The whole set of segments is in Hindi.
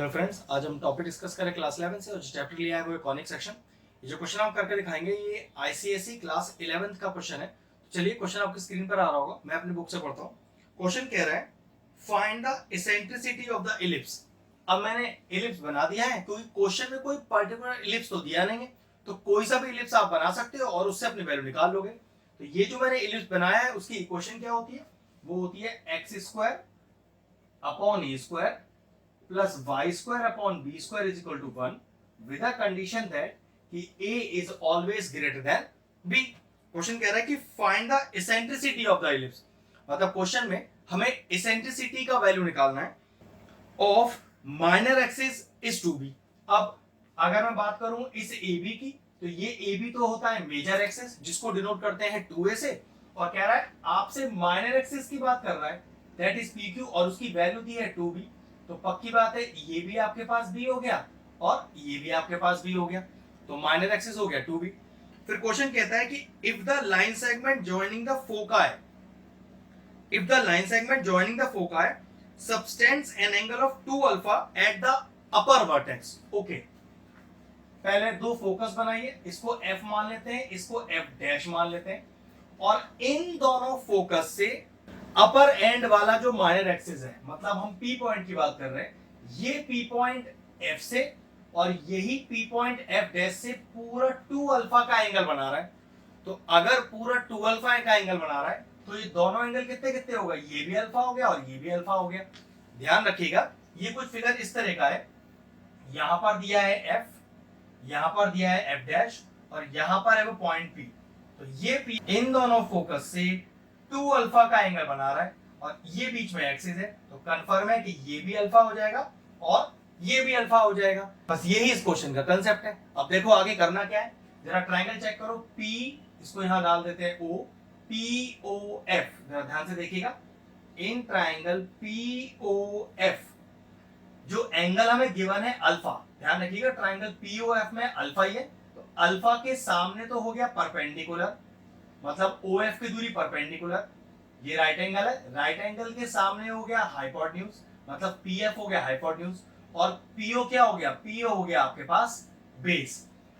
हेलो फ्रेंड्स, आज हम टॉपिक डिस्कस करें क्लास 11 से और जो चैप्टर लिया है वो है कॉनिक सेक्शन। ये जो क्वेश्चन हम करके दिखाएंगे ये आईसीएसई क्लास 11th का क्वेश्चन है। तो चलिए क्वेश्चन आपकी स्क्रीन पर आ रहा होगा, मैं अपनी बुक से पढ़ता हूँ। क्वेश्चन कह रहा है find the eccentricity of the ellipse. अब मैंने इलिप्स बना दिया है क्योंकि क्वेश्चन में कोई पर्टिकुलर इलिप्स तो दिया नहीं है, तो कोई सा भी इलिप्स आप बना सकते हो और उससे अपनी वैल्यू निकाल लोगे। तो ये जो मैंने इलिप्स बनाया है उसकी इक्वेशन क्या होती है, वो होती है x square upon A square plus y square upon b square is equal to 1 with a condition that कि a is always greater than b। Question कह रहा है कि find the eccentricity of the ellipse, मतलब क्वेश्चन में हमें eccentricity का वैल्यू निकालना है of minor axis is 2b। अब अगर मैं बात करूं इस ab की, तो ये ab तो होता है मेजर एक्सिस जिसको डिनोट करते हैं 2a से, और कह रहा है आपसे माइनर एक्सिस की बात कर रहा है दैट इज pq और उसकी वैल्यू दी है 2b। तो पक्की बात है ये भी आपके पास b हो गया और ये भी आपके पास b हो गया, तो माइनर एक्सिस हो गया 2b। फिर क्वेश्चन कहता है कि if the line segment joining the foci, if the line segment joining the foci subtends an angle of 2 alpha at the upper vertex. Okay, पहले दो फोकस बनाइए, इसको f मान लेते हैं, इसको f डैश मान लेते हैं, और इन दोनों फोकस से अपर एंड वाला जो माइनर एक्सिस है, मतलब हम पी पॉइंट की बात कर रहे हैं, ये पी पॉइंट एफ से और यही पी पॉइंट एफ डैश से पूरा 2 अल्फा का एंगल बना रहा है। तो अगर पूरा 2 अल्फा का एंगल बना रहा है तो ये दोनों एंगल कितने कितने हो गए, ये भी अल्फा हो गया और ये भी अल्फा हो गया। ध्यान रखिएगा ये कुछ फिगर इस तरह का है, यहां पर दिया है एफ, यहां पर दिया है एफ डैश और यहां पर है वो पॉइंट पी। तो ये पी इन दोनों फोकस से 2 अल्फा का एंगल बना रहा है और ये बीच में एक्सिस है, तो कंफर्म है कि ये भी अल्फा हो जाएगा और ये भी अल्फा हो जाएगा। बस यही इस क्वेश्चन का कांसेप्ट है। अब देखो आगे करना क्या है, जरा ट्रायंगल चेक करो, P इसको यहां डाल देते हैं O, POF, जरा ध्यान से देखिएगा, इन ट्रायंगल POF जो एंगल हमें गिवन है अल्फा, ध्यान रखिएगा ट्रायंगल POF में अल्फा ही है, तो अल्फा के सामने तो हो गया परपेंडिकुलर, मतलब OF की दूरी परपेंडिकुलर, ये राइट एंगल है, राइट एंगल के सामने हो गया हाइपोटेन्यूज, मतलब PF हो गया हाइपोटेन्यूज, और PO क्या हो गया, PO हो गया आपके पास बेस।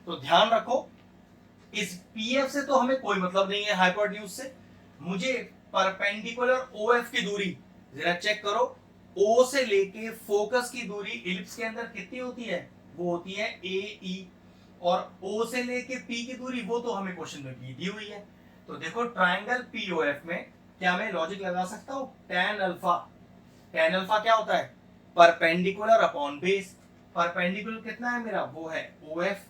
तो ध्यान रखो इस PF से तो हमें कोई मतलब नहीं है हाइपोटेन्यूज से, मुझे परपेंडिकुलर OF की दूरी जरा चेक करो, O से लेके फोकस की दूरी इलिप्स के अंदर कितनी होती है, वो होती है AE, और O से लेके P की दूरी वो तो हमें क्वेश्चन में भी दी हुई है। तो देखो ट्रायंगल POF में क्या मैं लॉजिक लगा सकता हूं, tan अल्फा, tan अल्फा क्या होता है, परपेंडिकुलर अपॉन बेस। परपेंडिकुलर कितना है मेरा, वो है OF,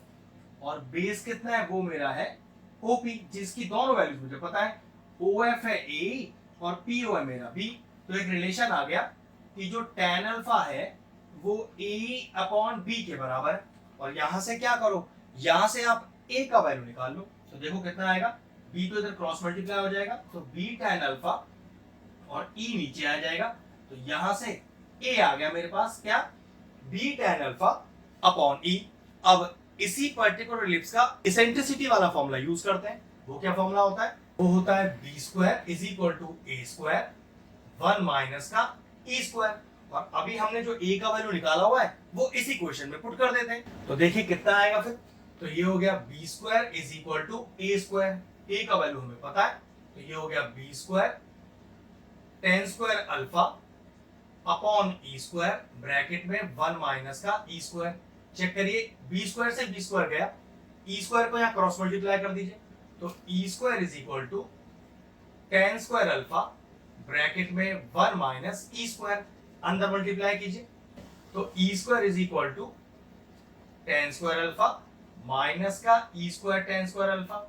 और बेस कितना है, वो मेरा है OP, जिसकी दोनों वैल्यूज मुझे पता है, OF है A और PO है मेरा B। तो एक रिलेशन आ गया कि जो tan अल्फा है वो A अपॉन B के बराबर है, और यहां से क्या करो, यहां से आप A का वैल्यू निकाल लो, तो देखो कितना आएगा, B तो इधर क्रॉस मल्टीप्लाई हो जाएगा, तो B tan अल्फा और E नीचे आ जाएगा, तो यहां से A आ गया मेरे पास क्या, B tan alpha upon E। अब इसी पर्टिकुलर इलिप्स का इसेंट्रिसिटी वाला फॉर्मूला यूज करते हैं। वो क्या फॉर्मूला होता है, वो होता है B square is equal to A square 1 minus का E स्क्वायर, और अभी हमने जो A का वैल्यू निकाला हुआ है वो इसी क्वेश्चन में पुट कर देते हैं। तो देखिए कितना आएगा फिर, तो ये हो गया B square is equal to A square, A का वैल्यू हमें पता है, तो ये हो गया B square tan square alpha upon E square bracket में 1 माइनस का E स्क्वायर। चेक करिए B स्क्वायर से B स्क्वायर गया, E स्क्वायर को यहां क्रॉस मल्टीप्लाई कर दीजिए, तो E square is equal to tan square alpha bracket में 1 माइनस E स्क्वायर, अंदर मल्टीप्लाई कीजिए, तो E square is equal to tan square alpha minus का E square tan square alpha.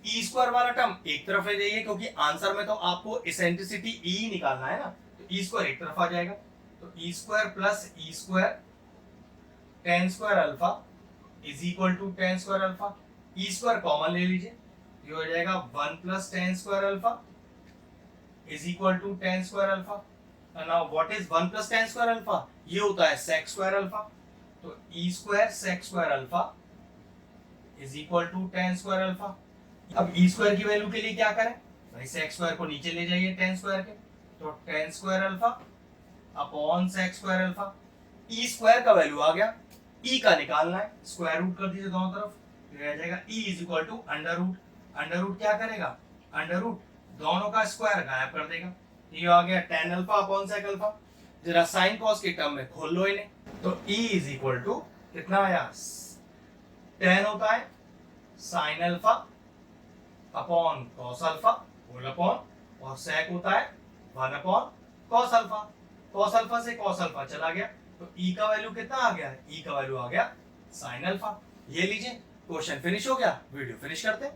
E square वाला टर्म एक तरफ ले जाइए क्योंकि आंसर में तो आपको इसेंट्रिसिटी E निकालना है ना, तो E स्क्वायर एक तरफ आ जाएगा, तो E square plus E square tan square alpha is equal to tan square alpha, E square common ले लीजिए, ये हो जाएगा 1 plus tan square alpha is equal to tan square alpha. Now what is 1 plus tan square alpha, ये होता है sec स्क्वायर अल्फा, तो E square sec square alpha is equal to tan square alpha. अब E स्क्वायर की वैल्यू के लिए क्या करें भाई, sec स्क्वायर को नीचे ले जाइए tan स्क्वायर के, तो tan square alpha upon sec square alpha. E square का वैल्यू आ गया, ई का निकालना है, स्क्वायर रूट कर दीजिए दोनों तरफ, रह जाएगा E is equal to under root, under root क्या करेगा, अंडर रूट दोनों का स्क्वायर गायब कर देगा, ये आ गया tan alpha upon sec alpha. जरा साइन कॉस के टर्म में खोल लो इन्हें, तो e इज इक्वल टू कितना आया, tan होता है sine alpha upon cos alpha whole upon, और sec होता है 1 upon cos alpha, cos alpha से कॉस अल्फा चला गया, तो e का वैल्यू कितना आ गया, e का वैल्यू आ गया साइन अल्फा। ये लीजिए क्वेश्चन फिनिश हो गया, वीडियो फिनिश करते हैं।